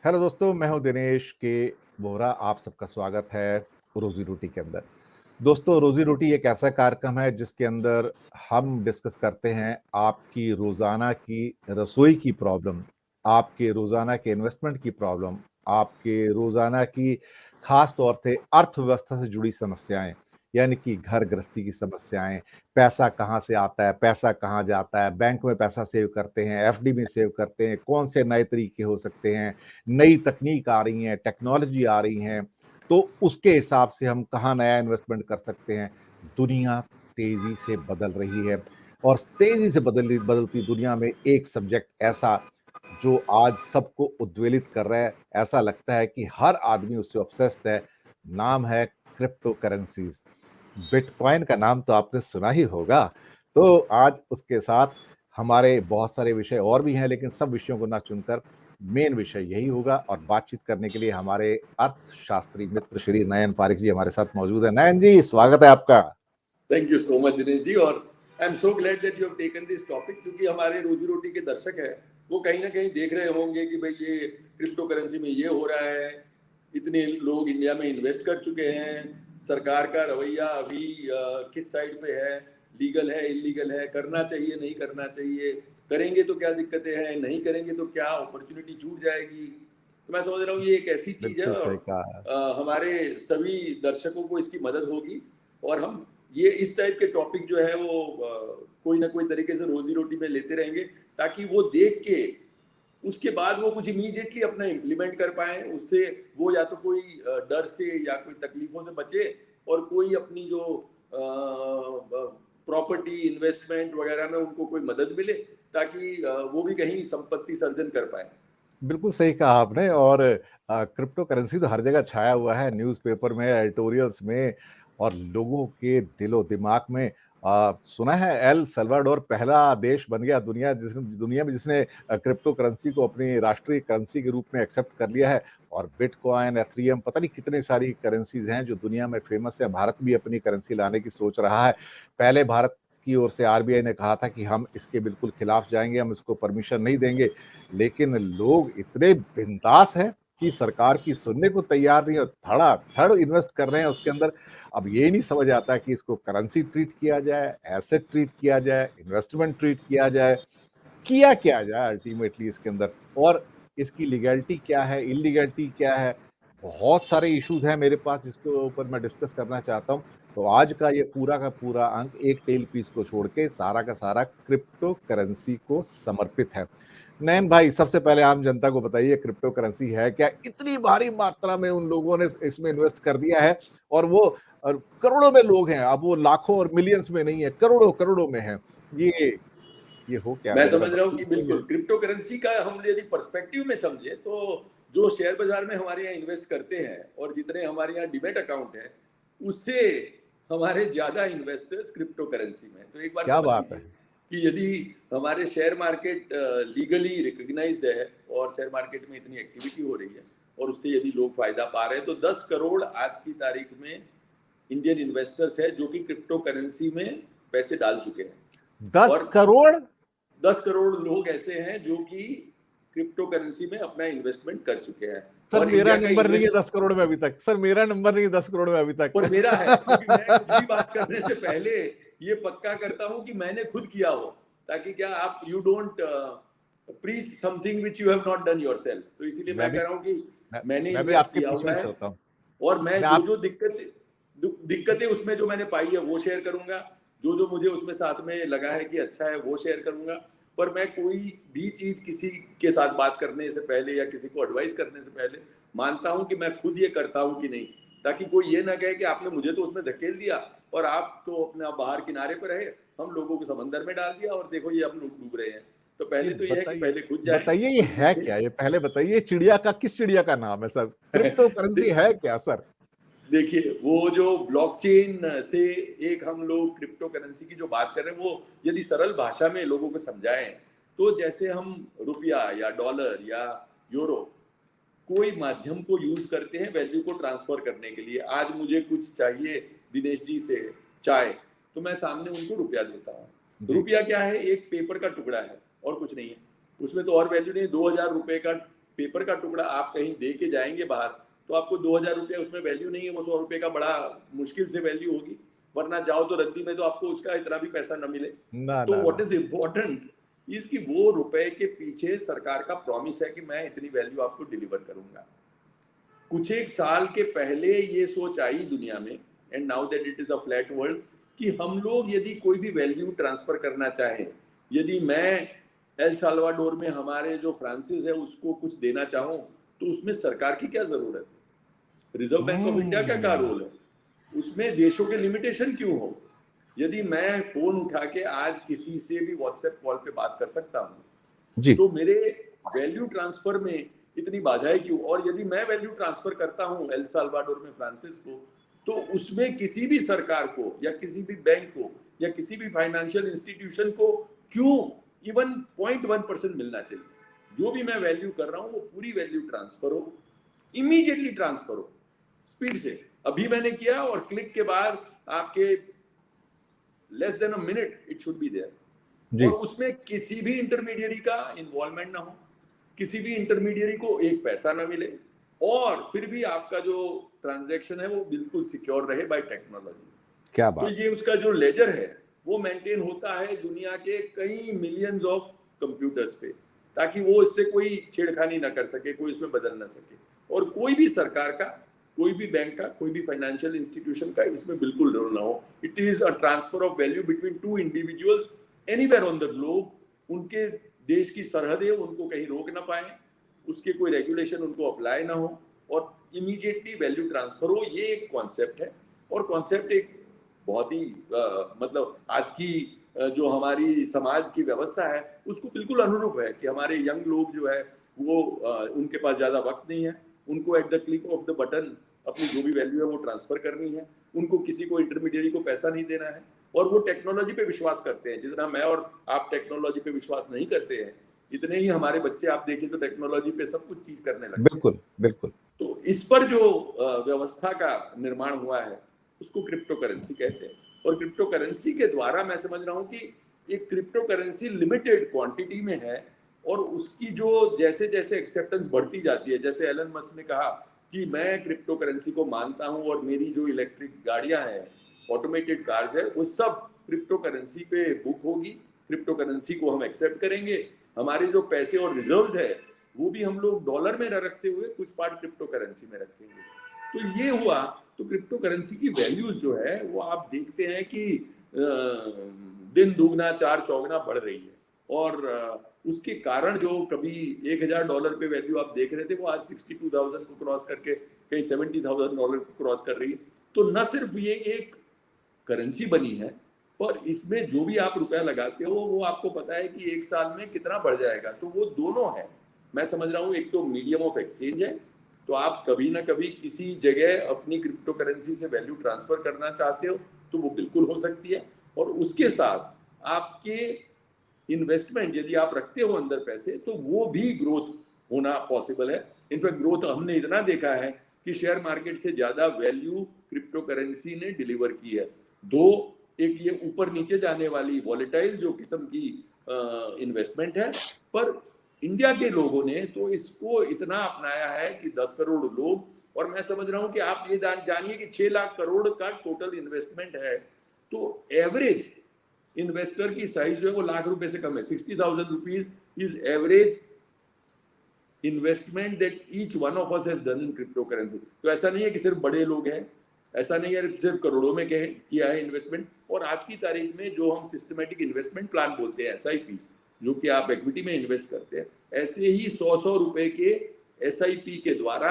Hello दोस्तों, मैं हूं दिनेश के बोहरा। आप सबका स्वागत है रोजी रोटी के अंदर। दोस्तों, रोजी रोटी एक ऐसा कार्यक्रम है जिसके अंदर हम डिस्कस करते हैं आपकी रोजाना की रसोई की प्रॉब्लम, आपके रोजाना के इन्वेस्टमेंट की प्रॉब्लम, आपके रोजाना की खास तौर से अर्थव्यवस्था से जुड़ी समस्याएं, यानी कि घर गृहस्थी की समस्याएं। पैसा कहाँ से आता है, पैसा कहाँ जाता है, बैंक में पैसा सेव करते हैं, एफडी में सेव करते हैं, कौन से नए तरीके हो सकते हैं, नई तकनीक आ रही है, टेक्नोलॉजी आ रही है, तो उसके हिसाब से हम कहाँ नया इन्वेस्टमेंट कर सकते हैं। दुनिया तेजी से बदल रही है और तेजी से बदलती दुनिया में एक सब्जेक्ट ऐसा जो आज सबको उद्वेलित कर रहा है, ऐसा लगता है कि हर आदमी उससे ऑब्सेस्ड है। नाम है क्रिप्टो करेंसीज। बिटकॉइन का नाम तो आपने सुना ही होगा। तो आज उसके साथ हमारे बहुत सारे विषय और भी हैं, लेकिन सब विषयों को ना चुनकर मेन विषय यही होगा। और बातचीत करने के लिए हमारे अर्थशास्त्री मित्र श्री नयन पारिक जी हमारे साथ मौजूद है। नयन जी, स्वागत है आपका। Thank you so much Dinesh ji. और I am so glad that you have taken this topic, क्योंकि हमारे रोजी रोटी के दर्शक हैं, वो कहीं ना कहीं देख रहे होंगे कि भाई ये क्रिप्टो करेंसी में ये हो रहा है, इतने लोग इंडिया में इन्वेस्ट कर चुके हैं, सरकार का रवैया अभी किस साइड पे है, लीगल है इलीगल है, करना चाहिए नहीं करना चाहिए, करेंगे तो क्या दिक्कतें हैं, नहीं करेंगे तो क्या अपॉर्चुनिटी छूट जाएगी। तो मैं समझ रहा हूँ ये एक ऐसी चीज है बिल्कुल और सही कहा। हमारे सभी दर्शकों को इसकी मदद होगी। और हम ये इस टाइप के टॉपिक जो है वो कोई ना कोई तरीके से रोजी रोटी में लेते रहेंगे, ताकि वो देख के उसके बाद वो कुछ इमीडिएटली अपना इम्प्लीमेंट कर पाए। उससे वो या तो कोई डर से या कोई तकलीफों से बचे, और कोई अपनी जो प्रॉपर्टी इन्वेस्टमेंट वगैरह में उनको कोई मदद मिले, ताकि वो भी कहीं संपत्ति सर्जन कर पाए। बिल्कुल सही कहा आपने। और क्रिप्टो करेंसी तो हर जगह छाया हुआ है, न्यूज़पेपर में, एडिटोरियल्स में और लोगों के दिलो दिमाग में। सुना है एल सल्वाडोर पहला देश बन गया दुनिया में जिसने क्रिप्टो करेंसी को अपनी राष्ट्रीय करेंसी के रूप में एक्सेप्ट कर लिया है। और बिटकॉइन, एथरियम, पता नहीं कितने सारी करेंसीज हैं जो दुनिया में फेमस है। भारत भी अपनी करेंसी लाने की सोच रहा है। पहले भारत की ओर से आरबीआई ने कहा था कि हम इसके बिल्कुल खिलाफ जाएंगे, हम इसको परमिशन नहीं देंगे। लेकिन लोग इतने बिंदास हैं कि सरकार की सुनने को तैयार नहीं है, धड़ाधड़ इन्वेस्ट कर रहे हैं उसके अंदर। अब ये नहीं समझ आता कि इसको करेंसी ट्रीट किया जाए, एसेट ट्रीट किया जाए, इन्वेस्टमेंट ट्रीट किया जाए, किया क्या जाए अल्टीमेटली इसके अंदर। और इसकी लीगैलिटी क्या है, इलीगैलिटी क्या है, बहुत सारे इश्यूज हैं मेरे पास जिसके ऊपर मैं डिस्कस करना चाहता हूं। तो आज का ये पूरा का पूरा अंक एक टेल पीस को छोड़ के सारा का सारा क्रिप्टो करेंसी को समर्पित है। नयन भाई, सबसे पहले आम जनता को बताइए क्रिप्टो करेंसी है क्या। इतनी भारी मात्रा में उन लोगों ने इसमें इन्वेस्ट कर दिया है और वो करोड़ों में लोग हैं। अब वो लाखों और मिलियंस में नहीं है, करोड़ों करोड़ों में है। ये हो क्या रहा मैं है, जरा समझ रहा हूँ कि बताइए। बिल्कुल क्रिप्टो करेंसी का हम यदि पर्सपेक्टिव में समझे, तो जो शेयर बाजार में हमारे यहाँ इन्वेस्ट करते हैं और जितने हमारे यहाँ डिमेट अकाउंट है, उससे हमारे ज्यादा इन्वेस्टर्स क्रिप्टो करेंसी में हैं। तो एक बार क्या समझ बात है। लीजिए कि यदि हमारे शेयर मार्केट लीगली रिकग्नाइज्ड है और शेयर मार्केट में इतनी एक्टिविटी हो रही है और उससे यदि लोग फायदा पा रहे हैं, तो 10 करोड़ आज की तारीख में इंडियन इन्वेस्टर्स है जो कि क्रिप्टो करेंसी में पैसे डाल चुके हैं। 10 और करोड़ 10 करोड़ लोग ऐसे हैं जो कि क्रिप्टो करेंसी में अपना इन्वेस्टमेंट कर चुके हैं। सर, और मेरा इंडिया का नंबर नहीं है इन्वेस्ट 10 करोड़ में अभी तक। सर, मेरा नंबर नहीं है 10 करोड़ में अभी तक। और मेरा है, क्योंकि मैं कुछ भी बात करने से पहले ये पक्का करता हूं कि मैंने खुद किया हो, ताकि क्या आप you don't preach something which you have not done yourself. तो इसीलिए मैं मैं भी कह रहा हूं कि मैं, मैंने मैं भी इन्वेस्ट आपके किया पीछे हुआ ही है, चलता हूँ। और मैं मैं जो आप जो दिक्कतें उसमें जो मैंने पाई है वो शेयर करूंगा, जो जो मुझे उसमें साथ में लगा है कि अच्छा है वो शेयर करूंगा। पर मैं कोई भी चीज किसी के साथ बात करने से पहले या किसी को एडवाइस करने से पहले मानता हूं कि मैं खुद ये करता हूं कि नहीं, ताकि कोई ये ना कहे कि आपने मुझे तो उसमें धकेल दिया और आप तो अपना बाहर किनारे पर रहे, हम लोगों को समंदर में डाल दिया और देखो ये हम लोग डूब रहे हैं। तो ये पहले तो ये है कि बताइए पहले खुद जाएं, बताइए ये खुद है देखें। क्या, ये पहले बताइए। चिड़िया का किस चिड़िया का नाम है सर? क्रिप्टो करेंसी है क्या सर? देखिए, वो जो ब्लॉकचेन से एक हम लोग क्रिप्टो करेंसी की जो बात कर रहे हैं, वो यदि सरल भाषा में लोगों को समझाएं, तो जैसे हम रुपया या डॉलर या यूरो कोई माध्यम को यूज करते हैं वैल्यू को ट्रांसफर करने के लिए। आज मुझे कुछ चाहिए दिनेश जी से, चाय, तो मैं सामने उनको रुपया देता हूँ। जी। रुपया क्या है? एक पेपर का टुकड़ा है और कुछ नहीं है। उसमें तो और वैल्यू नहीं। 2000 रुपए का पेपर का टुकड़ा आप कहीं दे के जाएंगे बाहर, तो आपको 2000 रुपया उसमें वैल्यू नहीं है, वो 100 रुपये का बड़ा मुश्किल से वैल्यू होगी, वरना जाओ तो रद्दी में तो आपको उसका इतना भी पैसा न मिले। ना तो ना व्हाट ना। इज इम्पोर्टेंट इसकी वो रुपए के पीछे सरकार का प्रॉमिस है कि मैं इतनी वैल्यू आपको डिलीवर करूंगा। कुछ एक साल के पहले ये सोच आई दुनिया में, and now that it is a flat world, कि हम लोग यदि कोई भी वैल्यू ट्रांसफर करना चाहें, यदि मैं एल साल्वाडोर में हमारे जो फ्रांसिस है उसको कुछ देना चाहूं, तो उसमें सरकार की क्या जरूरत है? रिजर्व बैंक ऑफ इंडिया का क्या हम्म। रोल है? उसमें देशों के लिमिटेशन क्यों हो? यदि मैं फोन उठा के आज किसी से भी व्हाट्सएप कॉल पे बात कर सकता हूँ, जी। तो मेरे वैल्यू ट्रांसफर में इतनी बाधाएं क्यों? और यदि मैं वैल्यू ट्रांसफर करता हूँ एल साल्वाडोर में फ्रांसिस को, तो उसमें किसी भी सरकार को या किसी भी बैंक को या किसी भी फाइनेंशियल इंस्टीट्यूशन को क्यों इवन 0.1% मिलना चाहिए? जो भी मैं वैल्यू कर रहा हूँ वो पूरी वैल्यू ट्रांसफर हो, इमीडिएटली ट्रांसफर हो, स्पीड से। अभी मैंने किया और क्लिक के बाद आपके less than a minute it should be there, जी। और उसमें किसी भी इंटरमीडियरी का इन्वॉल्वमेंट ना हो, किसी भी इंटरमीडियरी को एक पैसा ना मिले, और फिर भी आपका जो ट्रांजैक्शन है वो बिल्कुल सिक्योर रहे बाय टेक्नोलॉजी। क्या तो बात। ये उसका जो लेजर है वो मेंटेन होता है दुनिया के कई मिलियंस ऑफ कंप्यूटर्स पे, ताकि वो इससे कोई छेड़खानी ना कर सके, कोई इसमें बदल ना सके, और कोई भी सरकार का, कोई भी बैंक का, कोई भी फाइनेंशियल इंस्टीट्यूशन का इसमें बिल्कुल रोल ना हो। It is a transfer of value between two individuals anywhere on the globe. उनके देश की सरहदें उनको कहीं रोक ना पाए, उसके कोई रेगुलेशन उनको अप्लाई ना हो, और इमीडिएटली वैल्यू ट्रांसफर हो। ये एक कॉन्सेप्ट है, और कॉन्सेप्ट एक बहुत ही मतलब आज की जो हमारी समाज की व्यवस्था है उसको बिल्कुल अनुरूप है, कि हमारे यंग लोग जो है वो उनके पास ज्यादा वक्त नहीं है, उनको at the click of the button अपनी जो भी वैल्यू है वो ट्रांसफर करनी है, उनको किसी को इंटरमीडियरी को पैसा नहीं देना है, और वो टेक्नोलॉजी पे विश्वास करते हैं। जितना मैं और आप टेक्नोलॉजी पे विश्वास नहीं करते हैं, इतने ही हमारे बच्चे आप देखें तो टेक्नोलॉजी पे सब कुछ चीज करने लगते हैं। बिल्कुल बिल्कुल। तो इस पर जो व्यवस्था का निर्माण हुआ है उसको क्रिप्टो करेंसी कहते हैं, और क्रिप्टो करेंसी के द्वारा मैं समझ रहा हूँ कि एक क्रिप्टो करेंसी लिमिटेड क्वांटिटी में है, और उसकी जो जैसे जैसे एक्सेप्टेंस बढ़ती जाती है, जैसे एलन मस्क ने कहा कि मैं क्रिप्टो करेंसी को मानता हूँ और मेरी जो इलेक्ट्रिक गाड़ियां हैं, ऑटोमेटेड कार्स है, वो सब क्रिप्टो करेंसी पे बुक होगी, क्रिप्टो करेंसी को हम एक्सेप्ट करेंगे, हमारे जो पैसे और रिजर्व्स है वो भी हम लोग डॉलर में न रखते हुए कुछ पार्ट क्रिप्टो करेंसी में रखेंगे। तो ये हुआ, तो क्रिप्टो करेंसी की वैल्यूज जो है वो आप देखते हैं कि दिन दुगना चार चौगुना बढ़ रही है, और उसके कारण जो कभी $1000 पे वैल्यू आप देख रहे थे वो आज 62,000 को क्रॉस करके कहीं $70,000 को क्रॉस कर रही है। तो न सिर्फ ये एक करेंसी बनी है, पर इसमें जो भी आप रुपया लगाते हो वो आपको पता है कि एक साल में कितना बढ़ जाएगा। तो वो दोनों है, मैं समझ रहा हूँ, एक तो मीडियम ऑफ एक्सचेंज है, तो आप कभी ना कभी किसी जगह अपनी क्रिप्टो करेंसी से वैल्यू ट्रांसफर करना चाहते हो तो वो बिल्कुल हो सकती है, और उसके साथ आपके इन्वेस्टमेंट यदि आप रखते हो अंदर पैसे तो वो भी ग्रोथ होना पॉसिबल है। इनफैक्ट ग्रोथ हमने इतना देखा है कि शेयर मार्केट से ज्यादा वैल्यू क्रिप्टो करेंसी ने डिलीवर की है। दो, एक ये ऊपर नीचे जाने वाली वॉलेटाइल जो किस्म की इन्वेस्टमेंट है, पर इंडिया के लोगों ने तो इसको इतना अपनाया है कि 10 करोड़ लोग, और मैं समझ रहा हूं कि आप ये जानिए कि 6 लाख करोड़ का टोटल इन्वेस्टमेंट है, तो एवरेज इन्वेस्टर की साइज जो है वो ₹1,00,000 से कम है। 60,000 rupees is average investment that each one of us has done in crypto currency. तो ऐसा नहीं है कि सिर्फ बड़े लोग हैं, ऐसा नहीं है सिर्फ करोड़ों में किया है इन्वेस्टमेंट। और आज की तारीख में जो हम सिस्टमेटिक इन्वेस्टमेंट प्लान बोलते हैं, SIP, जो कि आप इक्विटी में इन्वेस्ट करते हैं, ऐसे ही 100-100 रुपए के SIP के द्वारा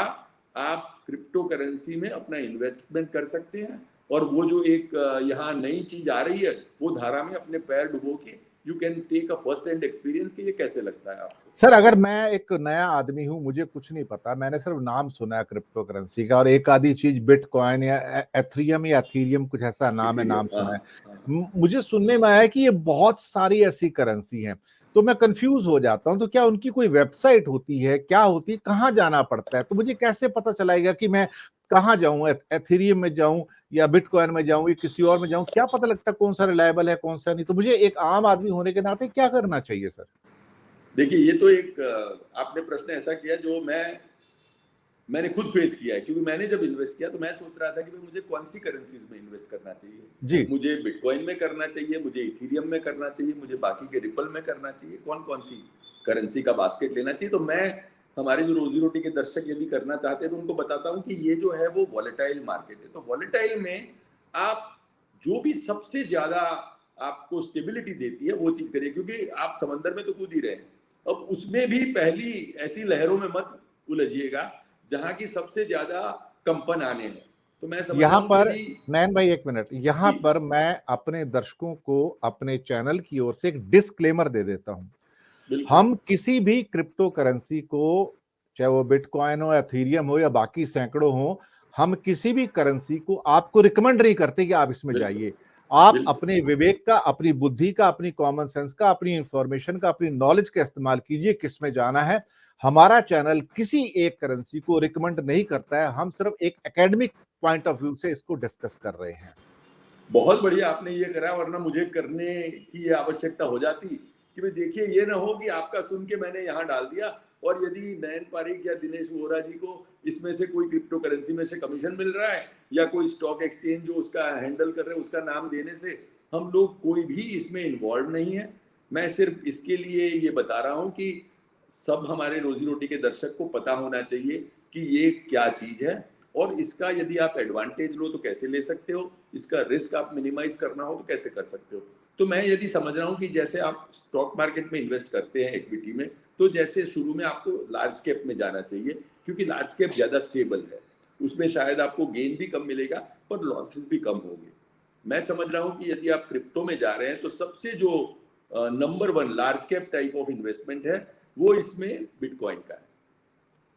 आप क्रिप्टो करेंसी में अपना इन्वेस्टमेंट कर सकते हैं, और वो जो एक यहाँ नई चीज आ रही है वो धारा में अपने पैर डुबो के you can take a first hand experience कि ये कैसे लगता है आपको। सर अगर मैं एक नया आदमी हूँ, मुझे कुछ नहीं पता, मैंने सिर्फ नाम सुना है क्रिप्टो करेंसी का, और एक आधी चीज बिटकॉइन या एथरियम या एथीरियम कुछ ऐसा नाम है, नाम इथेरियम, हाँ सुना है। हाँ। मुझे सुनने में आया है कि ये बहुत सारी ऐसी करेंसी हैं, तो मैं कंफ्यूज हो जाता हूँ। तो क्या उनकी कोई वेबसाइट होती है, क्या होती है, कहाँ जाना पड़ता है? तो मुझे कैसे पता चलाएगा कि मैं कहाँ जाऊँ, एथीरियम में जाऊँ या बिटकॉइन में जाऊँ या किसी और में जाऊँ? क्या पता लगता है कौन सा रिलायबल है, कौन सा नहीं? तो मुझे एक आम आदमी होने के नाते क्या करना चाहिए सर? देखिए ये तो एक आपने प्रश्न ऐसा किया जो मैंने खुद फेस किया है, क्योंकि मैंने जब इन्वेस्ट किया तो मैं सोच रहा था कि भाई मुझे कौन सी करेंसीज में इन्वेस्ट करना चाहिए। जी। मुझे बिटकॉइन में करना चाहिए, मुझे इथीरियम में करना चाहिए, मुझे बाकी के रिपल में करना चाहिए, कौन कौन सी करेंसी का बास्केट लेना चाहिए। तो मैं हमारे जो रोजी रोटी के दर्शक यदि करना चाहते हैं तो उनको बताता हूँ कि ये जो है वो वॉलेटाइल मार्केट है। तो वॉलेटाइल में आप जो भी सबसे ज्यादा आपको स्टेबिलिटी देती है वो चीज करिए, क्योंकि आप समंदर में तो कूद ही रहे हैं। अब उसमें भी पहली ऐसी लहरों में मत उलझिएगा जहां की सबसे ज्यादा कंपन आने हैं। तो मैं समझ रहा यहाँ हूं कि पर यदि नयन भाई एक मिनट, यहाँ जी पर मैं अपने दर्शकों को अपने चैनल की ओर से एक डिस्क्लेमर दे देता हूं। बिल्कुल हम किसी भी क्रिप्टो करेंसी को, चाहे वो बिटकॉइन हो, एथीरियम हो या बाकी सैकड़ों हो, हम किसी भी करेंसी को आपको रिकमेंड नहीं करते कि आप इसमें बिल्कुल जाइए। आप बिल्कुल अपने विवेक का, अपनी बुद्धि का, अपनी कॉमन सेंस का, अपनी इंफॉर्मेशन का, अपनी नॉलेज का इस्तेमाल कीजिए किसमें जाना है। हमारा चैनल किसी एक करेंसी को रिकमेंड नहीं करता है, हम सिर्फ एक एकेडमिक पॉइंट ऑफ व्यू से इसको डिस्कस कर रहे हैं। बहुत बढ़िया आपने ये करा, वरना मुझे करने की ये आवश्यकता हो जाती कि भाई देखिए ये ना हो कि आपका सुन के मैंने यहाँ डाल दिया और यदि नयन पारिक या दिनेश वोरा जी को इसमें से कोई क्रिप्टो करेंसी में से कमीशन मिल रहा है या कोई स्टॉक एक्सचेंज जो उसका हैंडल कर रहे हैं उसका नाम देने से हम लोग कोई भी इसमें इन्वॉल्व नहीं है। मैं सिर्फ इसके लिए ये बता रहा हूँ कि सब हमारे रोजी रोटी के दर्शक को पता होना चाहिए कि ये क्या चीज है और इसका यदि आप एडवांटेज लो तो कैसे ले सकते हो, इसका रिस्क आप मिनिमाइज करना हो तो कैसे कर सकते हो। तो मैं यदि समझ रहा हूँ कि जैसे आप स्टॉक मार्केट में इन्वेस्ट करते हैं इक्विटी में, तो जैसे शुरू में आपको लार्ज कैप में जाना चाहिए क्योंकि लार्ज कैप ज़्यादा स्टेबल है, उसमें शायद आपको गेन भी कम मिलेगा पर लॉसेस भी कम होंगे। मैं समझ रहा हूँ कि यदि आप क्रिप्टो में जा रहे हैं तो सबसे जो number one large cap type of investment है वो इसमें बिटकॉइन का है।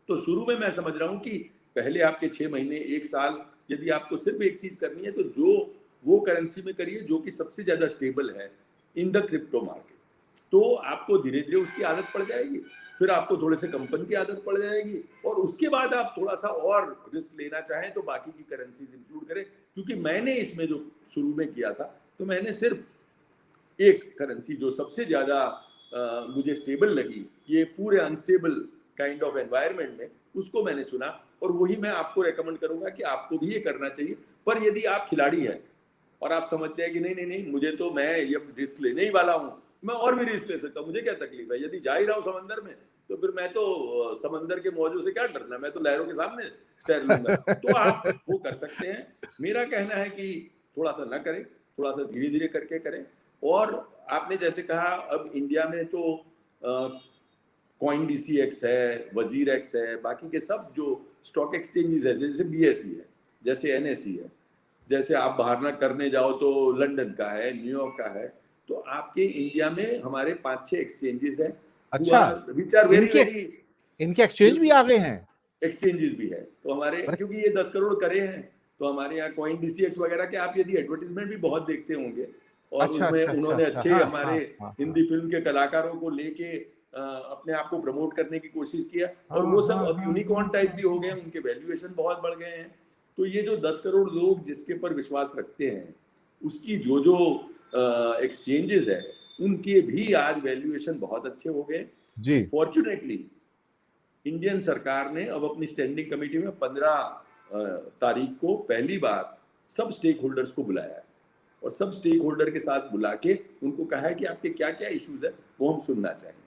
तो शुरू में मैं समझ रहा हूँ कि पहले आपके 6 महीने 1 साल यदि आपको सिर्फ एक चीज करनी है तो जो वो करेंसी में करिए जो कि सबसे ज्यादा स्टेबल है इन द क्रिप्टो मार्केट। तो आपको धीरे धीरे उसकी आदत पड़ जाएगी, फिर आपको थोड़े से कंपन की आदत पड़ जाएगी और उसके बाद आप थोड़ा सा और रिस्क लेना चाहें तो बाकी की करेंसीज इंक्लूड करें। क्योंकि मैंने इसमें जो शुरू में किया था तो मैंने सिर्फ एक करेंसी जो सबसे ज्यादा मुझे स्टेबल लगी ये पूरे अनस्टेबल काइंड ऑफ एनवायरनमेंट में, उसको मैंने चुना और वही मैं आपको रेकमेंड करूंगा कि आपको भी ये करना चाहिए। पर यदि आप खिलाड़ी हैं और आप समझते हैं कि नहीं नहीं नहीं मुझे तो मैं ये रिस्क लेने ही वाला हूँ, मैं और भी रिस्क ले सकता हूँ, मुझे क्या तकलीफ है, यदि जा ही रहा हूँ समंदर में तो फिर मैं तो समंदर के मौजों से क्या डरना, मैं तो लहरों के सामने तैर लूंगा। तो आप वो कर सकते हैं। मेरा कहना है कि थोड़ा सा ना करें, थोड़ा सा धीरे धीरे करके करें। और आपने जैसे कहा अब इंडिया में तो कॉइन डीसीएक्स है, वजीर एक्स है, बाकी के सब जो स्टॉक एक्सचेंजेस है जैसे बीएसई है, जैसे एनएसई है, जैसे आप बाहर ना करने जाओ तो लंदन का है, न्यूयॉर्क का है। तो आपके इंडिया में हमारे 5-6 एक्सचेंजेस है अच्छा, विच आर वेरी इनके वेरी इनके एक्सचेंज भी आ गए हैं। एक्सचेंजेस भी है। तो हमारे अरे क्योंकि ये 10 करोड़ करे हैं तो हमारे यहाँ कॉइन डीसीएक्स वगैरह के आप यदि एडवर्टीजमेंट भी बहुत देखते होंगे और अच्छा उसमें अच्छा अच्छा उन्होंने अच्छा, अच्छे हाँ हमारे हाँ हाँ हाँ हिंदी फिल्म के कलाकारों को लेके अपने आप को प्रमोट करने की कोशिश किया और हाँ वो सब हाँ अब हाँ यूनिकॉर्न हाँ टाइप हाँ भी हो गए, हाँ। उनके वैल्यूएशन बहुत बढ़ गए हैं। तो ये जो 10 करोड़ लोग जिसके पर विश्वास रखते हैं उसकी जो जो एक्सचेंजेस है उनके भी आज वैल्यूएशन बहुत अच्छे हो गए। जी। फॉर्चुनेटली इंडियन सरकार ने अब अपनी स्टैंडिंग कमेटी में 15 तारीख को पहली बार सब स्टेक होल्डर्स को बुलाया है और सब स्टेक होल्डर के साथ बुला के उनको कहा है कि आपके क्या क्या इश्यूज है वो हम सुनना चाहेंगे।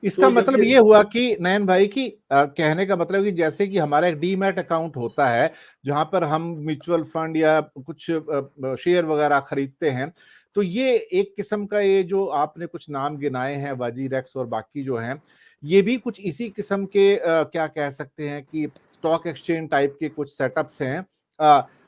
इसका तो जब मतलब ये ये हुआ कि नयन भाई की कहने का मतलब कि जैसे कि हमारा एक डीमैट अकाउंट होता है जहां पर हम म्यूचुअल फंड या कुछ शेयर वगैरह खरीदते हैं, तो ये एक किस्म का, ये जो आपने कुछ नाम गिनाए हैं वजीरेक्स और बाकी जो हैं, ये भी कुछ इसी किस्म के क्या कह सकते हैं कि स्टॉक एक्सचेंज टाइप के कुछ सेटअप्स हैं।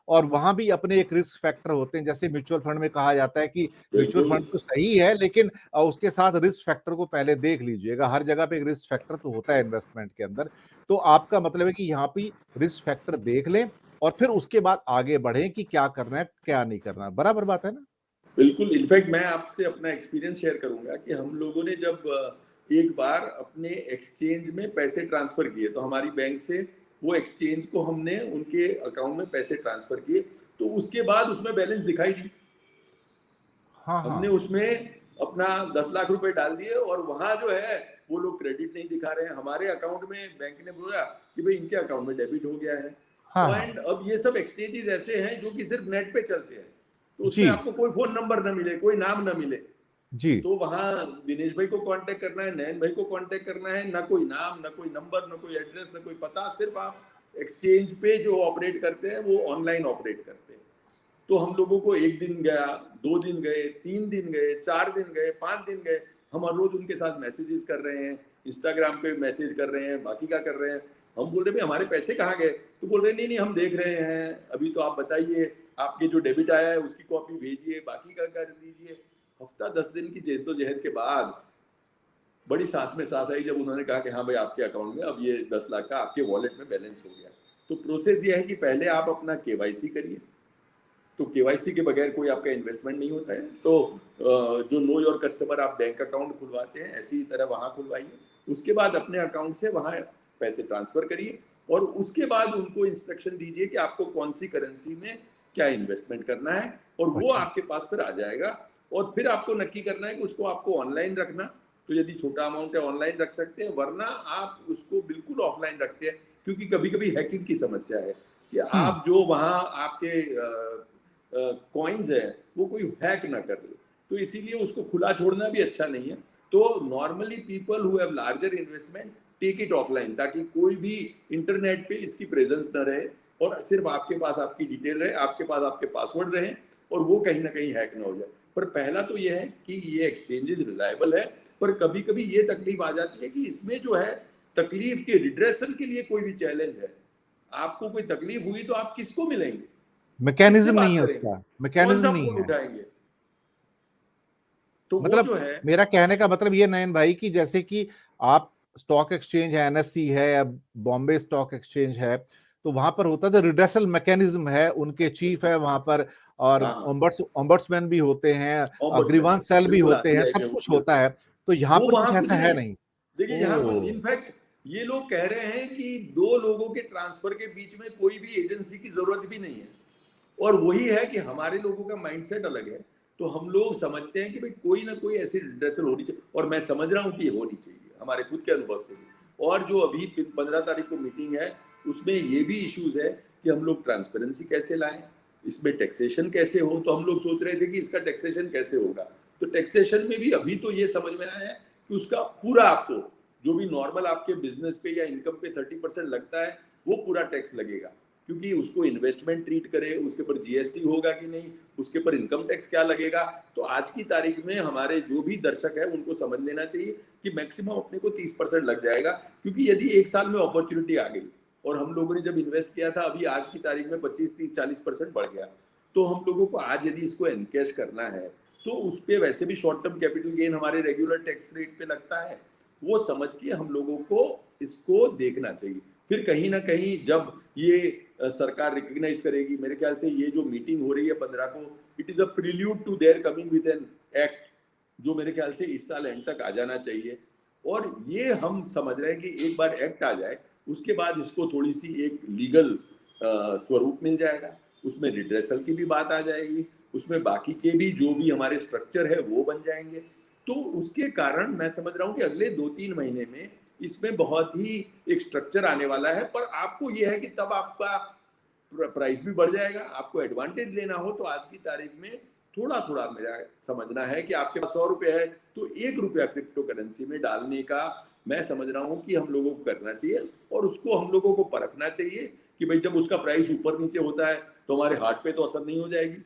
और वहां भी अपने एक रिस्क फैक्टर होते हैं, जैसे म्यूचुअल फंड में कहा जाता है कि म्यूचुअल बिल्कुल फंड तो सही है लेकिन उसके साथ रिस्क फैक्टर को पहले देख लीजिएगा। हर जगह पे एक रिस्क फैक्टर तो होता है इन्वेस्टमेंट के अंदर। तो आपका मतलब है कि यहाँ पे रिस्क फैक्टर देख लें और फिर उसके बाद आगे बढ़ें कि क्या करना है, क्या नहीं करना है। बराबर बात है ना? बिल्कुल इनफैक्ट मैं आपसे अपना एक्सपीरियंस शेयर करूंगा कि हम लोगों ने जब एक बार अपने एक्सचेंज में पैसे ट्रांसफर किए तो हमारी बैंक से वो एक्सचेंज को हमने उनके अकाउंट में पैसे ट्रांसफर किए तो उसके बाद उसमें बैलेंस दिखाई नहीं। हाँ, हमने हाँ। उसमें अपना 10 लाख रुपए डाल दिए और वहां जो है वो लोग क्रेडिट नहीं दिखा रहे हैं, हमारे अकाउंट में बैंक ने बोला कि भाई इनके अकाउंट में डेबिट हो गया है। हाँ हाँ एंड अब ये सब एक्सचेंजेस ऐसे हैं जो कि सिर्फ नेट पे चलते हैं, तो उसमें जी आपको कोई फोन नंबर ना मिले, कोई नाम ना मिले, जी तो वहां दिनेश भाई को कांटेक्ट करना है, नयन भाई को कांटेक्ट करना है, ना कोई नाम, ना कोई नंबर, ना कोई एड्रेस, ना कोई पता, सिर्फ आप एक्सचेंज पे जो ऑपरेट करते हैं वो ऑनलाइन ऑपरेट करते हैं। तो हम लोगों को 1 दिन गया, 2 दिन गए, 3 दिन गए, 4 दिन गए, 5 दिन गए, हम हर रोज उनके साथ मैसेजेस कर रहे हैं, इंस्टाग्राम पे मैसेज कर रहे हैं, बाकी क्या कर रहे हैं। हम बोल रहे भाई हमारे पैसे कहाँ गए, तो बोल रहे नहीं नहीं हम देख रहे हैं, अभी तो आप बताइए आपके जो डेबिट आया है उसकी कॉपी भेजिए, बाकी का कर दीजिए। हफ्ता 10 दिन की जद्दोजहद के बाद बड़ी सांस में सांस आई जब उन्होंने कहा कि हाँ भाई आपके अकाउंट में अब ये 10 लाख का आपके वॉलेट में बैलेंस हो गया। तो प्रोसेस ये है कि पहले आप अपना केवाईसी करिए, तो केवाईसी के बगैर कोई आपका इन्वेस्टमेंट नहीं होता है। तो जो नो योर कस्टमर आप बैंक अकाउंट खुलवाते हैं ऐसी तरह वहां खुलवाइए, उसके बाद अपने अकाउंट से वहां पैसे ट्रांसफर करिए और उसके बाद उनको इंस्ट्रक्शन दीजिए कि आपको कौन सी करेंसी में क्या इन्वेस्टमेंट करना है, और वो अच्छा आपके पास फिर आ जाएगा। और फिर आपको नक्की करना है कि उसको आपको ऑनलाइन रखना, तो यदि छोटा अमाउंट है ऑनलाइन रख सकते हैं, वरना आप उसको बिल्कुल ऑफलाइन रखते हैं, क्योंकि कभी कभी हैकिंग की समस्या है कि हम्म आप जो वहाँ आपके कॉइन्स है वो कोई हैक ना कर ले, तो इसीलिए उसको खुला छोड़ना भी अच्छा नहीं है। तो normally people who have larger investment take it offline, ताकि कोई भी इंटरनेट पे इसकी प्रेजेंस न रहे और सिर्फ आपके पास आपकी डिटेल रहे, आपके पास आपके पासवर्ड रहे और वो कहीं ना कहीं हैक ना हो जाए। पर पहला तो ये है कि ये एक्सचेंजेस रिलायबल है, पर कभी कभी ये तकलीफ आ जाती है कि इसमें जो है तकलीफ के रिड्रेसल के लिए कोई भी चैलेंज है, आपको कोई तकलीफ हुई तो आप किसको मिलेंगे, किससे मैकेनिज्म नहीं बात है करेंगे, उसका, कौन मैकेनिज्म सा नहीं फोन है। उठाएंगे, तो वो मतलब जो है। मेरा कहने का मतलब ये नयन भाई कि जैसे कि आप स्टॉक एक्सचेंज है, एनएससी है या बॉम्बे स्टॉक एक्सचेंज है, तो वहां पर होता है तो रिड्रेसल मैकेनिज्म है, उनके चीफ है वहां पर, और हाँ हाँ, ओम्बड्समैन भी होते हैं, ऑम्बुड्समैन है, ग्रीवांस सेल भी बिल्कुल होते हैं, आरबीआई सब में कुछ होती है, होता है, तो यहाँ वो पर कुछ वहां कुछ ऐसा है नहीं है। नहीं। देखिए यहाँ कुछ ओ इनफैक्ट ये लोग कह रहे हैं कि 2 लोगों के ट्रांसफर के बीच में कोई भी एजेंसी की जरूरत भी नहीं है, और वही है कि हमारे लोगों का माइंडसेट अलग है। तो हम लोग समझते हैं कि भाई कोई ना कोई ऐसी रिड्रेसल होनी चाहिए, और मैं समझ रहा हूँ कि होनी चाहिए हमारे खुद के अनुभव से भी। और जो अभी 15 तारीख को मीटिंग है उसमें ये भी इश्यूज है कि हम लोग ट्रांसपेरेंसी कैसे लाएं, इसमें टैक्सेशन कैसे हो। तो हम लोग सोच रहे थे कि इसका टैक्सेशन कैसे होगा, तो टैक्सेशन में भी अभी तो ये समझ में आया है कि उसका पूरा आपको जो भी नॉर्मल आपके बिजनेस पे या इनकम पे 30% लगता है वो पूरा टैक्स लगेगा, क्योंकि उसको इन्वेस्टमेंट ट्रीट करे, उसके ऊपर जीएसटी होगा कि नहीं, उसके ऊपर इनकम टैक्स क्या लगेगा। तो आज की तारीख में हमारे जो भी दर्शक है उनको समझ लेना चाहिए कि मैक्सिमम अपने को 30% लग जाएगा, क्योंकि यदि 1 साल में अपॉर्चुनिटी आ गई और हम लोगों ने जब इन्वेस्ट किया था अभी आज की तारीख में 25, 30, 40% बढ़ गया, तो हम लोगों को आज यदि इसको एनकैश करना है तो उस पर वैसे भी शॉर्ट टर्म कैपिटल गेन हमारे रेगुलर टैक्स रेट पे लगता है, वो समझ के हम लोगों को इसको देखना चाहिए। फिर कहीं ना कहीं जब ये सरकार रिकग्नाइज करेगी, मेरे ख्याल से ये जो मीटिंग हो रही है 15 को, it is a prelude to their coming with an act, जो मेरे ख्याल से इस साल एंड तक आ जाना चाहिए। और ये हम समझ रहे हैं कि एक बार एक्ट आ जाए उसके बाद इसको थोड़ी सी एक लीगल स्वरूप मिल जाएगा, उसमें रिड्रेसल की भी बात आ जाएगी, उसमें बाकी के भी जो भी हमारे स्ट्रक्चर है वो बन जाएंगे। तो उसके कारण मैं समझ रहा हूँ कि अगले 2-3 महीने में इसमें बहुत ही एक स्ट्रक्चर आने वाला है। पर आपको यह है कि तब आपका प्राइस भी बढ़ जाएगा, आपको एडवांटेज लेना हो तो आज की तारीख में थोड़ा थोड़ा मेरा समझना है कि आपके पास 100 रुपये है तो 1 रुपया क्रिप्टो करेंसी में डालने का मैं समझ रहा हूँ कि हम लोगों को करना चाहिए, और उसको हम लोगों को परखना चाहिए कि भाई जब उसका प्राइस ऊपर नीचे होता है तो हमारे हार्ट पे तो असर नहीं हो जाएगी।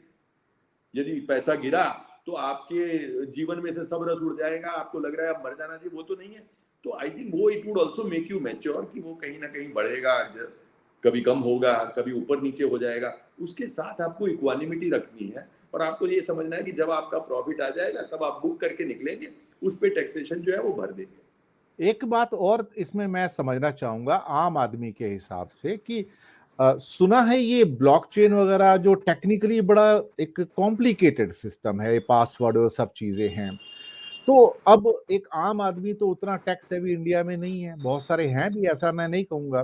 यदि पैसा गिरा तो आपके जीवन में से सब रस उड़ जाएगा, आपको लग रहा है अब मर जाना चाहिए, वो तो नहीं है। तो आई थिंक वो it would also make you mature कि वो कहीं ना कहीं बढ़ेगा, कभी कम होगा, कभी ऊपर नीचे हो जाएगा। उसके साथ आपको इक्वानिमिटी रखनी है और आपको ये समझना है कि जब आपका प्रॉफिट आ जाएगा तब आप बुक करके निकलेंगे, उस पर टैक्सेशन जो है वो भर देंगे। एक बात और इसमें मैं समझना चाहूंगा आम आदमी के हिसाब से कि सुना है ये ब्लॉकचेन वगैरह जो टेक्निकली बड़ा एक कॉम्प्लिकेटेड सिस्टम है, पासवर्ड और सब चीजें हैं, तो अब एक आम आदमी तो उतना टैक्स हैवी इंडिया में नहीं है, बहुत सारे हैं भी, ऐसा मैं नहीं कहूंगा,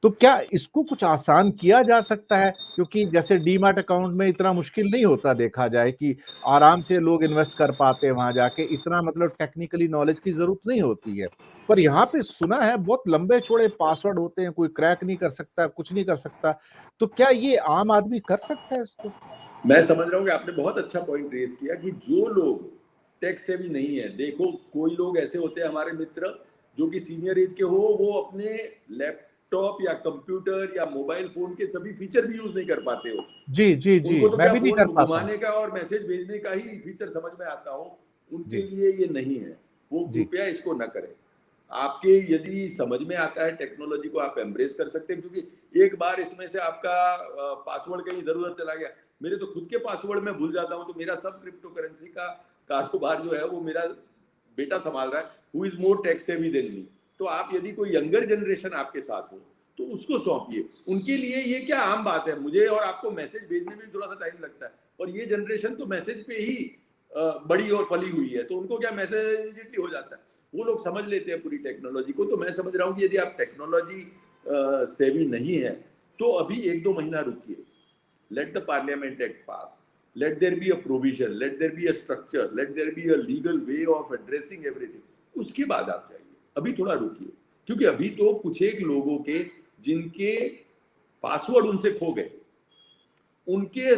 तो क्या इसको कुछ आसान किया जा सकता है? क्योंकि जैसे डीमैट अकाउंट में इतना मुश्किल नहीं होता देखा जाए कि आराम से लोग इन्वेस्ट कर पाते हैं वहाँ जाके, इतना मतलब टेक्निकली नॉलेज की ज़रूरत नहीं होती है। पर यहाँ पे सुना है बहुत लंबे-चौड़े पासवर्ड होते हैं, कोई क्रैक नहीं कर सकता, कुछ नहीं कर सकता। तो क्या ये आम आदमी कर सकता है इसको? मैं समझ रहा हूँ कि आपने बहुत अच्छा पॉइंट रेज किया कि जो लोग टेक सेवी नहीं है, देखो कोई लोग ऐसे होते हैं हमारे मित्र जो कि सीनियर एज के हो, वो अपने लैपटॉप या कंप्यूटर या मोबाइल फोन के सभी फीचर भी यूज नहीं कर पाते हो। जी, जी, जी। उनको तो मैं क्या भी नहीं फोन कर पाता हूँ। घुमाने का और मैसेज भेजने का ही फीचर समझ में आता हो, उनके जी, लिए ये नहीं है। वो जी। कृपया इसको न करें। आपके यदि समझ में आता है टेक्नोलॉजी को, आप एम्ब्रेस कर सकते हैं, क्योंकि एक बार इसमें से आपका पासवर्ड कहीं जरूरत चला गया, मेरे तो खुद के पासवर्ड मैं भूल जाता हूँ, तो मेरा सब क्रिप्टो करेंसी का कारोबार जो है वो मेरा बेटा संभाल रहा है, who is more tech savvy than me. तो आप यदि कोई यंगर जनरेशन आपके साथ हो तो उसको सौंपिए। उनके लिए ये क्या आम बात है, मुझे और आपको मैसेज भेजने में थोड़ा सा टाइम लगता है, और ये जनरेशन तो मैसेज पे ही बड़ी और पली हुई है, तो उनको क्या मैसेज इमीडिएटली हो जाता है, वो लोग समझ लेते हैं पूरी टेक्नोलॉजी को। तो मैं समझ रहा हूँ कि यदि आप टेक्नोलॉजी सेवी नहीं है तो अभी 1-2 महीना रुकिए। Let the parliament act pass, let there be a provision, let there be a structure, let there be a legal way of addressing everything, उसके बाद आप जाइए। अभी थोड़ा रुकिए, क्योंकि अभी तो कुछ एक लोगों के जिनके पासवर्ड उनसे खो गए, उनके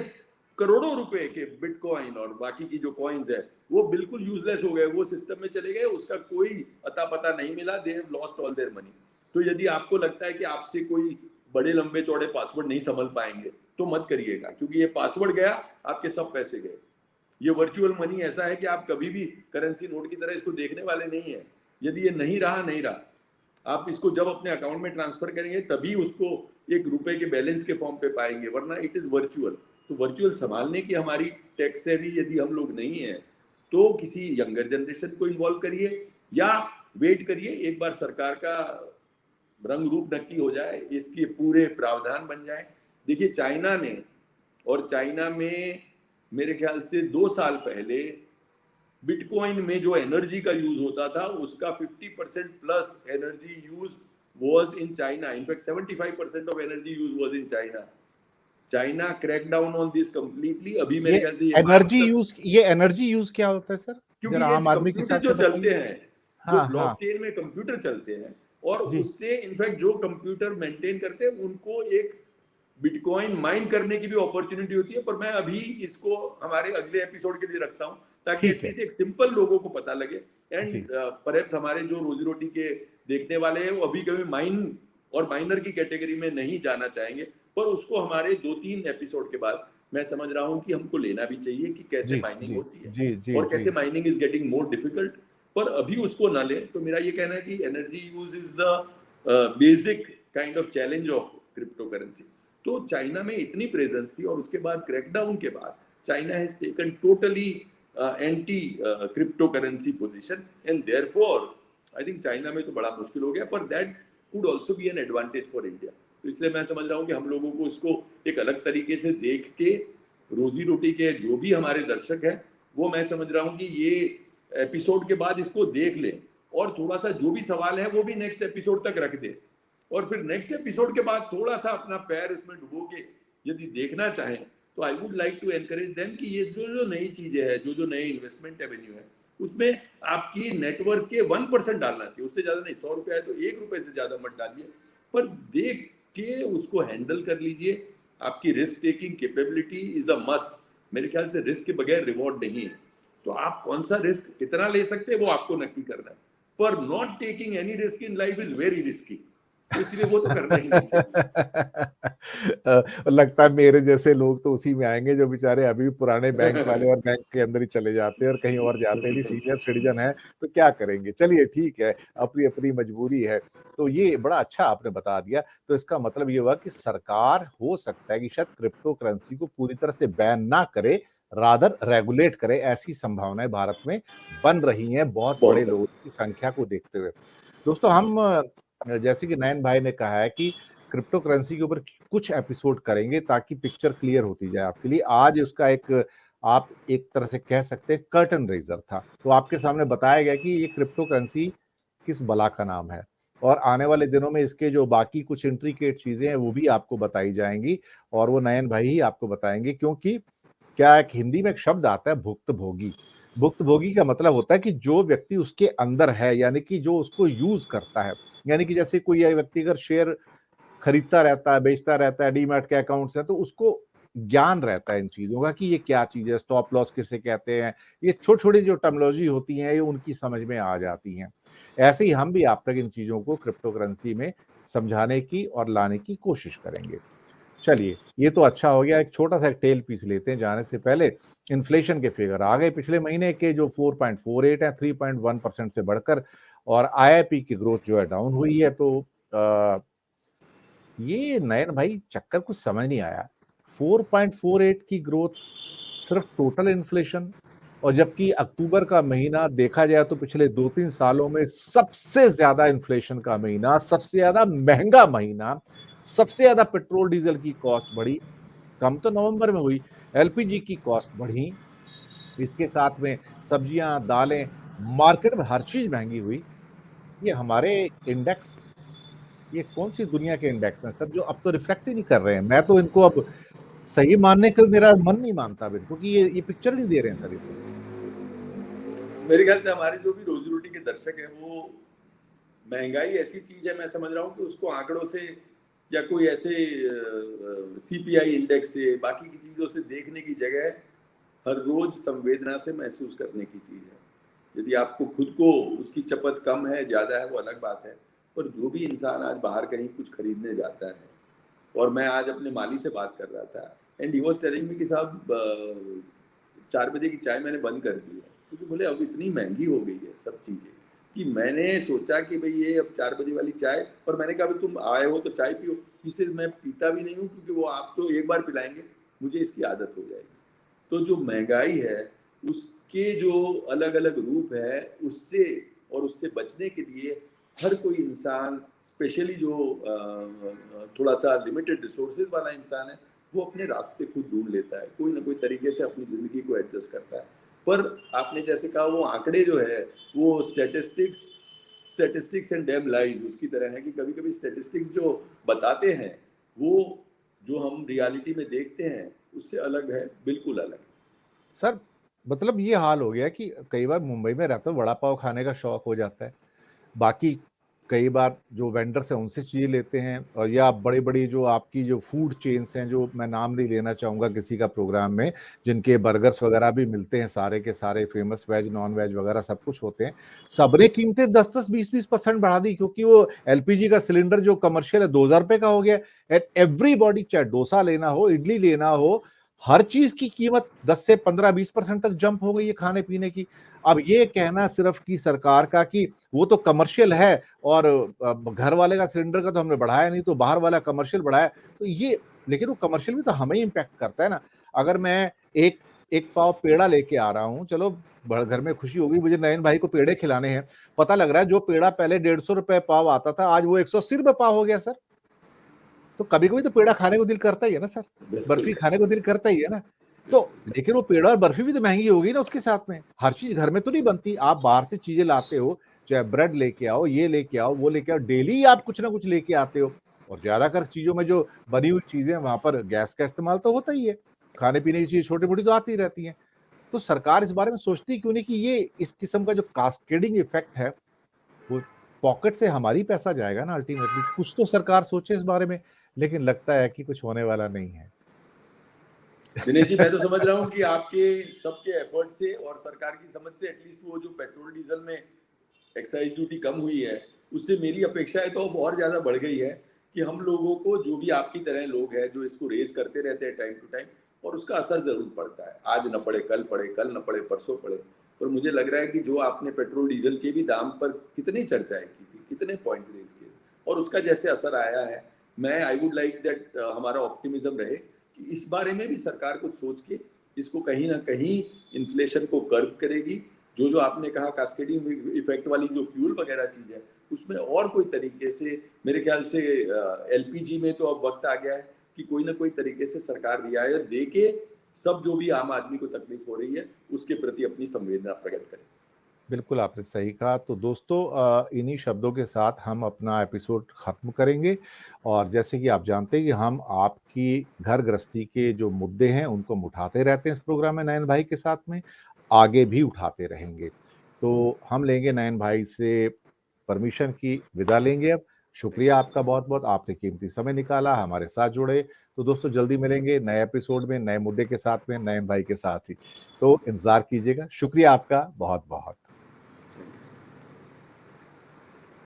करोड़ों रुपए के बिटकॉइन और बाकी की जो कॉइन्स है वो बिल्कुल यूजलेस हो गए, वो सिस्टम में चले गए, उसका कोई अता पता नहीं मिला, they have lost all their money. तो यदि आपको लगता है कि आपसे कोई बड़े लंबे चौड़े पासवर्ड नहीं संभल पाएंगे तो मत करिएगा, क्योंकि ये पासवर्ड गया, आपके सब पैसे गए। ये वर्चुअल मनी ऐसा है कि आप कभी भी करेंसी नोट की तरह इसको देखने वाले नहीं है। यदि ये नहीं रहा नहीं रहा, आप इसको जब अपने अकाउंट में ट्रांसफर करेंगे तभी उसको एक रुपए के बैलेंस के फॉर्म पे पाएंगे, वरना इट इज वर्चुअल। तो वर्चुअल संभालने की हमारी टैक्स से भी यदि हम लोग नहीं है तो किसी यंगर जनरेशन को इन्वॉल्व करिए, या वेट करिए एक बार सरकार का रंग रूप नक्की हो जाए, इसके पूरे प्रावधान बन जाए। देखिए चाइना ने, और चाइना में मेरे ख्याल से 2 साल पहले बिटकॉइन में जो एनर्जी का यूज होता था उसका 50% plus energy use was in China. In fact, 75% of energy use was in China. China cracked down on this completely. अभी मेरे ख्याल से ये मार्च तक, ये एनर्जी यूज़ क्या होता है सर? क्योंकि ज़रा ये आम आदमी के कंप्यूटर हिसाब जो से चलते बताइए। हैं, जो हाँ, हाँ। ब्लॉकचेन में कंप्यूटर चलते हैं, और जी, उससे इनफैक्ट जो कंप्यूटर मेंटेन करते हैं उनको एक बिटकॉइन माइन करने की भी अपॉर्चुनिटी होती है। पर मैं अभी इसको हमारे अगले एपिसोड के लिए रखता हूँ, ताकि ठीक है। एटलीस्ट एक सिंपल लोगों को पता लगे। एंड जी, परहैप्स हमारे जो रोजी रोटी के देखने वाले हैं वो अभी कभी माइन और माइनर की कैटेगरी में नहीं जाना चाहेंगे, पर उसको हमारे 2-3 एपिसोड के बाद मैं समझ रहा हूँ कि हमको लेना भी चाहिए कि कैसे जी, माइनिंग जी, होती है जी, जी, और जी। कैसे mining is getting more difficult. पर अभी उसको ना ले। तो मेरा ये कहना है कि energy use is the basic kind of challenge of crypto currency. तो चाइना में इतनी प्रेजेंस थी, और उसके बाद क्रैकडाउन के बाद China has taken totally anti crypto currency position, and therefore I think China में तो बड़ा मुश्किल हो गया, पर that could also be an advantage for India. तो इसलिए मैं समझ रहा हूँ कि हम लोगों को इसको एक अलग तरीके से देख के, रोजी रोटी के जो भी हमारे दर्शक हैं, वो मैं समझ रहा हूँ कि ये एपिसोड के बाद इसको देख लें, और थोड़ा सा जो भी सवाल है वो भी नेक्स्ट एपिसोड तक रख दे, और फिर नेक्स्ट एपिसोड के बाद थोड़ा सा अपना पैर उसमें डुबो के यदि देखना चाहें, तो I would like to encourage them कि ये जो जो नई चीजें हैं, जो जो नए इन्वेस्टमेंट एवेन्यू है, उसमें आपकी नेटवर्थ के 1% डालना चाहिए, उससे ज्यादा नहीं। 100 रुपया है तो 1 रुपए से ज्यादा मत डालिए, पर देख के उसको हैंडल कर लीजिए। आपकी risk taking capability is a must. मेरे ख्याल से रिस्क के बगैर रिवॉर्ड नहीं है। तो आप कौन सा रिस्क कितना ले सकते हैं वो आपको नक्की करना है, पर not taking any risk in life is very risky, तो इसलिए वो तो करना ही नहीं चाहिए। लगता है मेरे जैसे लोग तो उसी में आएँगे जो बेचारे अभी भी पुराने बैंक वाले और बैंक के अंदर ही चले जाते हैं और कहीं और जाते नहीं, सीनियर सिटीज़न हैं, तो क्या करेंगे? चलिए ठीक है, अपनी-अपनी मजबूरी है। तो ये बड़ा अच्छा आपने बता दिया, तो इसका मतलब ये हुआ कि सरकार हो सकता है कि शायद क्रिप्टो करेंसी को पूरी तरह से बैन ना करे, रादर रेगुलेट करे, ऐसी संभावनाएँ भारत में बन रही हैं, बहुत बड़े बहुत लोगों की संख्या को देखते हुए। दोस्तों हम जैसे कि नयन भाई ने कहा है कि क्रिप्टो करेंसी के ऊपर कुछ एपिसोड करेंगे ताकि पिक्चर क्लियर होती जाए आपके लिए। आज उसका एक आप एक तरह से कह सकते हैं कर्टन रेज़र था। तो आपके सामने बताया गया कि ये क्रिप्टो करेंसी किस बला का नाम है। और आने वाले दिनों में इसके जो बाकी कुछ इंट्रिकेट चीजें हैं वो भी आपको बताई जाएंगी, और वो नयन भाई ही आपको बताएंगे, क्योंकि क्या एक हिंदी में एक शब्द आता है भुक्तभोगी। भुक्तभोगी का मतलब होता है कि जो व्यक्ति उसके अंदर है, यानी कि जो उसको यूज करता है। यानी कि जैसे कोई व्यक्ति अगर शेयर खरीदता रहता है, बेचता रहता है, डीमैट के अकाउंट से, तो उसको ज्ञान रहता है इन चीजों का कि ये क्या चीज है, स्टॉप लॉस किसे कहते हैं, ये छोटी छोटी जो टर्मिनोलॉजी होती है ये उनकी समझ में आ जाती हैं। ऐसे ही हम भी आप तक इन चीजों को क्रिप्टो करेंसी में समझाने की और लाने की कोशिश करेंगे। चलिए, ये तो अच्छा हो गया। एक छोटा सा एक टेल पीस लेते हैं जाने से पहले। इन्फ्लेशन के फिगर आ गए पिछले महीने के, जो 4.48 है, 3.1% से बढ़कर, और आईआईपी की ग्रोथ जो है डाउन हुई है। तो ये नयन भाई चक्कर कुछ समझ नहीं आया। 4.48 की ग्रोथ सिर्फ टोटल इन्फ्लेशन, और जबकि अक्टूबर का महीना देखा जाए तो पिछले 2-3 सालों में सबसे ज्यादा इन्फ्लेशन का महीना, सबसे ज्यादा महंगा महीना, सबसे ज्यादा पेट्रोल डीजल की कॉस्ट बढ़ी। कम तो नवंबर में हुई, एलपीजी की कॉस्ट बढ़ी, इसके साथ में सब्जियां, दालें, मार्केट में हर चीज महंगी हुई। ये हमारे इंडेक्स, ये कौन सी दुनिया के इंडेक्स हैं सर, जो अब तो रिफ्लेक्ट ही नहीं कर रहे हैं। मैं तो इनको अब सही मानने का मेरा मन नहीं मानता अब इनको, कि ये पिक्चर नहीं दे रहे हैं सर ये तो। मेरे ख्याल से हमारे जो भी रोजी रोटी के दर्शक हैं वो, महंगाई ऐसी चीज है, मैं समझ रहा हूँ कि उसको आंकड़ों से या कोई ऐसे सीपीआई इंडेक्स से, बाकी की चीजों से देखने की जगह हर रोज संवेदना से महसूस करने की चीज है। यदि आपको खुद को उसकी चपत कम है, ज्यादा है, वो अलग बात है। पर जो भी इंसान आज बाहर कहीं कुछ खरीदने जाता है, और मैं आज अपने माली से बात कर रहा था, and he was telling me कि साहब 4 बजे की चाय मैंने बंद कर दी है, क्योंकि बोले अब इतनी महंगी हो गई है सब चीज़ें, कि मैंने सोचा कि भाई ये अब 4 बजे वाली चाय, और मैंने कहा तुम आए हो तो चाय पियो। इसे मैं पीता भी नहीं हूँ, क्योंकि वो आप तो एक बार पिलाएंगे, मुझे इसकी आदत हो जाएगी। तो जो महंगाई है उसके जो अलग अलग रूप है, उससे और उससे बचने के लिए हर कोई इंसान, स्पेशली जो थोड़ा सा लिमिटेड रिसोर्सेज वाला इंसान है, वो अपने रास्ते खुद ढूंढ लेता है, कोई ना कोई तरीके से अपनी ज़िंदगी को एडजस्ट करता है। पर आपने जैसे कहा, वो आंकड़े जो है वो स्टैटिस्टिक्स एंड डैम लाइज उसकी तरह है, कि कभी कभी स्टैटिस्टिक्स जो बताते हैं वो जो हम रियलिटी में देखते हैं उससे अलग है, बिल्कुल अलग है। सर मतलब ये हाल हो गया कि कई बार मुंबई में रहते हो, वड़ा पाव खाने का शौक हो जाता है। बाकी कई बार जो वेंडर्स हैं उनसे चीजें लेते हैं, और या बड़ी बड़ी जो आपकी जो फूड चेन्स हैं, जो मैं नाम नहीं लेना चाहूंगा किसी का प्रोग्राम में, जिनके बर्गर्स वगैरह भी मिलते हैं, सारे के सारे फेमस, वेज नॉन वेज वगैरह सब कुछ होते हैं। सबने कीमतें 10-10, 20-20% बढ़ा दी, क्योंकि वो एलपीजी का सिलेंडर जो कमर्शियल है 2,000 रुपए का हो गया। एट एवरीबॉडी, चाहे डोसा लेना हो, इडली लेना हो, हर चीज की कीमत 10 से 15-20% तक जंप हो गई है खाने पीने की। अब ये कहना सिर्फ की सरकार का कि वो तो कमर्शियल है, और घर वाले का सिलेंडर का तो हमने बढ़ाया नहीं, तो बाहर वाला कमर्शियल बढ़ाया, तो ये, लेकिन वो कमर्शियल भी तो हमें ही इम्पैक्ट करता है ना। अगर मैं एक एक पाव पेड़ा लेके आ रहा हूँ, चलो घर में खुशी होगी, मुझे नयन भाई को पेड़े खिलाने हैं, पता लग रहा है जो पेड़ा पहले 150 रुपए पाव आता था, आज वो 180 रुपए पाव हो गया सर। तो कभी कभी तो पेड़ा खाने को दिल करता ही है ना सर, बिल्कुल। बर्फी खाने को दिल करता ही है ना। तो लेकिन वो पेड़ा और बर्फी भी तो महंगी होगी ना उसके साथ में। हर चीज घर में तो नहीं बनती, आप बाहर से चीजें लाते हो, चाहे ब्रेड लेके आओ, ये लेके आओ, वो लेके आओ, डेली आप कुछ ना कुछ लेके आते हो। और ज्यादातर चीजों में जो बनी हुई चीजें, वहां पर गैस का इस्तेमाल तो होता ही है। खाने पीने की चीज छोटी मोटी तो आती ही रहती है। तो सरकार इस बारे में सोचती क्यों नहीं कि ये इस किस्म का जो कास्केडिंग इफेक्ट है, वो पॉकेट से हमारी पैसा जाएगा ना अल्टीमेटली। कुछ तो सरकार सोचे इस बारे में, लेकिन लगता है कि कुछ होने वाला नहीं है। दिनेश जी, मैं तो समझ रहा हूँ कि आपके सबके एफर्ट से और सरकार की समझ से एटलीस्ट वो जो पेट्रोल डीजल में एक्साइज ड्यूटी कम हुई है, उससे मेरी अपेक्षाएं तो अब और ज़्यादा बढ़ गई है, कि हम लोगों को, जो भी आपकी तरह लोग हैं जो इसको रेस करते रहते हैं टाइम टू टाइम, और उसका असर ज़रूर पड़ता है। आज न पड़े कल पड़े, कल न पड़े परसों पड़े। पर मुझे लग रहा है कि जो आपने पेट्रोल डीजल के भी दाम पर कितनी चर्चाएं की थी, कितने पॉइंट्स रेज किए, और उसका जैसे असर आया है, मैं आई वुड लाइक दैट हमारा ऑप्टिमिज्म रहे कि इस बारे में भी सरकार कुछ सोच के इसको कहीं ना कहीं इन्फ्लेशन को कर्व करेगी। जो जो आपने कहा कास्केडिंग इफेक्ट वाली जो फ्यूल वगैरह चीज़ है, उसमें और कोई तरीके से, मेरे ख्याल से एलपीजी में तो अब वक्त आ गया है कि कोई ना कोई तरीके से सरकार रियायत दे के सब जो भी आम आदमी को तकलीफ हो रही है उसके प्रति अपनी संवेदना प्रकट करे। बिल्कुल, आपने सही कहा। तो दोस्तों इन्हीं शब्दों के साथ हम अपना एपिसोड ख़त्म करेंगे और जैसे कि आप जानते हैं कि हम आपकी घर गृहस्थी के जो मुद्दे हैं, उनको हम उठाते रहते हैं इस प्रोग्राम में नयन भाई के साथ में, आगे भी उठाते रहेंगे। तो हम लेंगे नयन भाई से परमिशन की विदा लेंगे अब। शुक्रिया आपका बहुत-बहुत, आपने कीमती समय निकाला, हमारे साथ जुड़े। तो दोस्तों जल्दी मिलेंगे नए एपिसोड में, नए मुद्दे के साथ में, नयन भाई के साथ ही। तो इंतज़ार कीजिएगा। शुक्रिया आपका बहुत-बहुत।